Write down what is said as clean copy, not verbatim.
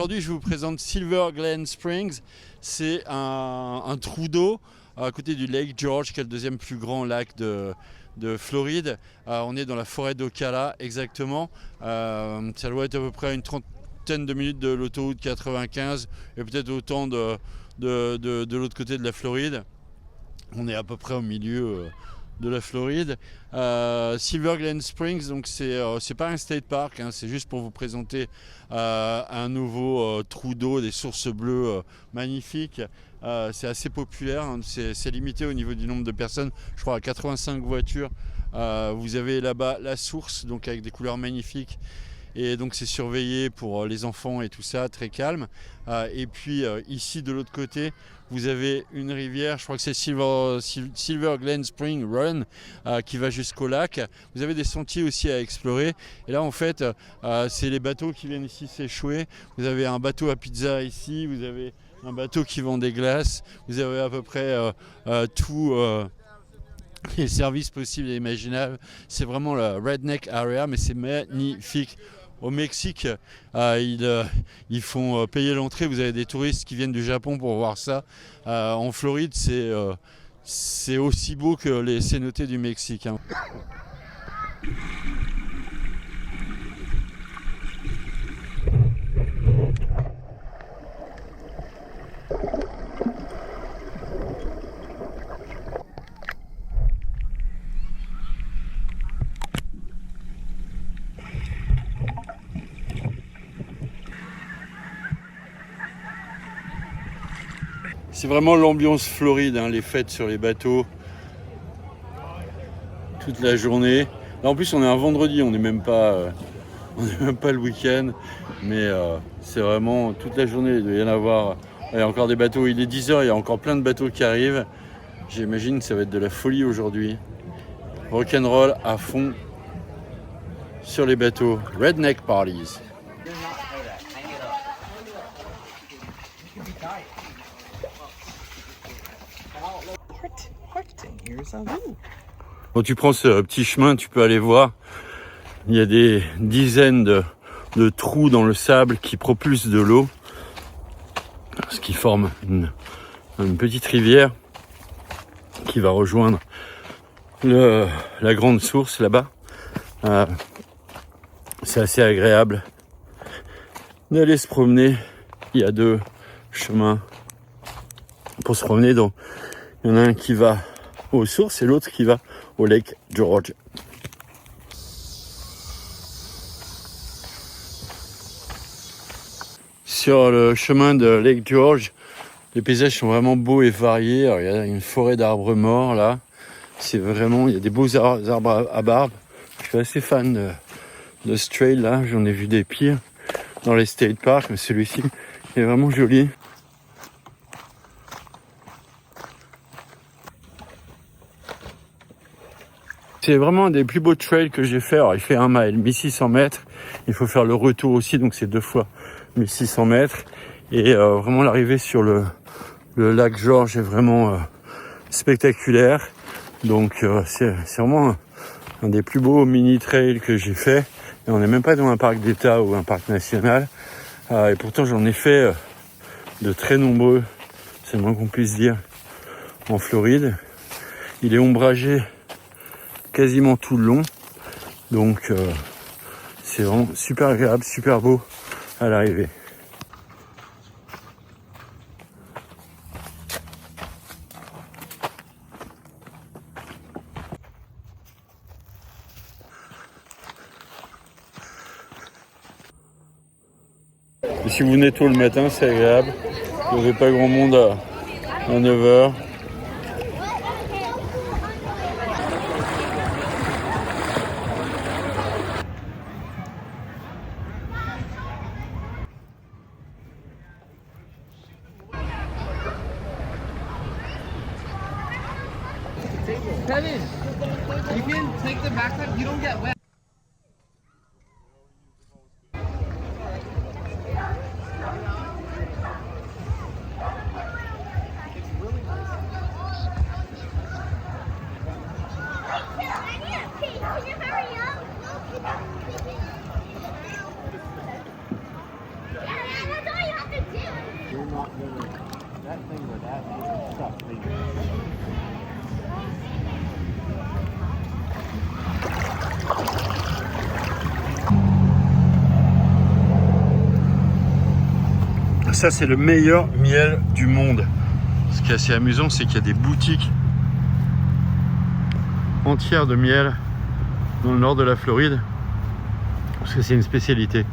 aujourd'hui, je vous présente Silver Glen Springs. C'est un trou d'eau à côté du Lake George, qui est le deuxième plus grand lac de Floride. On est dans la forêt d'Ocala, exactement. Ça doit être à peu près à une trentaine de minutes de l'autoroute 95 et peut-être autant de l'autre côté de la Floride. On est à peu près au milieu de la Floride. Silver Glen Springs, donc c'est pas un state park, hein, c'est juste pour vous présenter un nouveau trou d'eau, des sources bleues magnifiques. C'est assez populaire, hein, c'est limité au niveau du nombre de personnes, je crois à 85 voitures. Vous avez là-bas la source, donc avec des couleurs magnifiques. Et donc c'est surveillé pour les enfants et tout ça, très calme. Et puis ici de l'autre côté, vous avez une rivière, je crois que c'est Silver Glen Spring Run, qui va jusqu'au lac. Vous avez des sentiers aussi à explorer. Et là en fait, c'est les bateaux qui viennent ici s'échouer. Vous avez un bateau à pizza ici, vous avez un bateau qui vend des glaces. Vous avez à peu près tout... les services possibles et imaginables. C'est vraiment la redneck area, mais c'est magnifique. Au Mexique, ils font payer l'entrée. Vous avez des touristes qui viennent du Japon pour voir ça. En Floride, c'est aussi beau que les cénotes du Mexique, hein. C'est vraiment l'ambiance Floride, hein, les fêtes sur les bateaux, toute la journée. Là en plus on est un vendredi, on n'est même pas le week-end, mais c'est vraiment toute la journée. Il doit y en avoir, il y a encore des bateaux, il est 10h, il y a encore plein de bateaux qui arrivent. J'imagine que ça va être de la folie aujourd'hui. Rock'n'roll à fond sur les bateaux. Redneck parties. Quand tu prends ce petit chemin, tu peux aller voir. Il y a des dizaines de trous dans le sable qui propulsent de l'eau, ce qui forme une petite rivière qui va rejoindre la grande source là-bas. C'est assez agréable d'aller se promener. Il y a deux chemins pour se promener. Donc, il y en a un qui va aux sources et l'autre qui va au Lake George. Sur le chemin de Lake George, les paysages sont vraiment beaux et variés. Alors, il y a une forêt d'arbres morts là. C'est vraiment, il y a des beaux arbres à barbe. Je suis assez fan de ce trail là. J'en ai vu des pires dans les state parks, mais celui-ci est vraiment joli. C'est vraiment un des plus beaux trails que j'ai fait. Alors, il fait 1 mile, 1600 mètres. Il faut faire le retour aussi, donc c'est 2 fois 1600 mètres. Et vraiment l'arrivée sur le lac George est vraiment spectaculaire. Donc c'est vraiment un des plus beaux mini-trails que j'ai fait. Et on n'est même pas dans un parc d'État ou un parc national. Et pourtant j'en ai fait de très nombreux, c'est le moins qu'on puisse dire, en Floride. Il est ombragé quasiment tout le long. Donc c'est vraiment super agréable, super beau à l'arrivée. Et si vous venez tôt le matin, c'est agréable. Vous n'avez pas grand monde à 9h. Kevin, you can take the backpack. You don't get wet. Can you hurry up? ça c'est le meilleur miel du monde. Ce qui est assez amusant, c'est qu'il y a des boutiques entières de miel dans le nord de la Floride, parce que c'est une spécialité.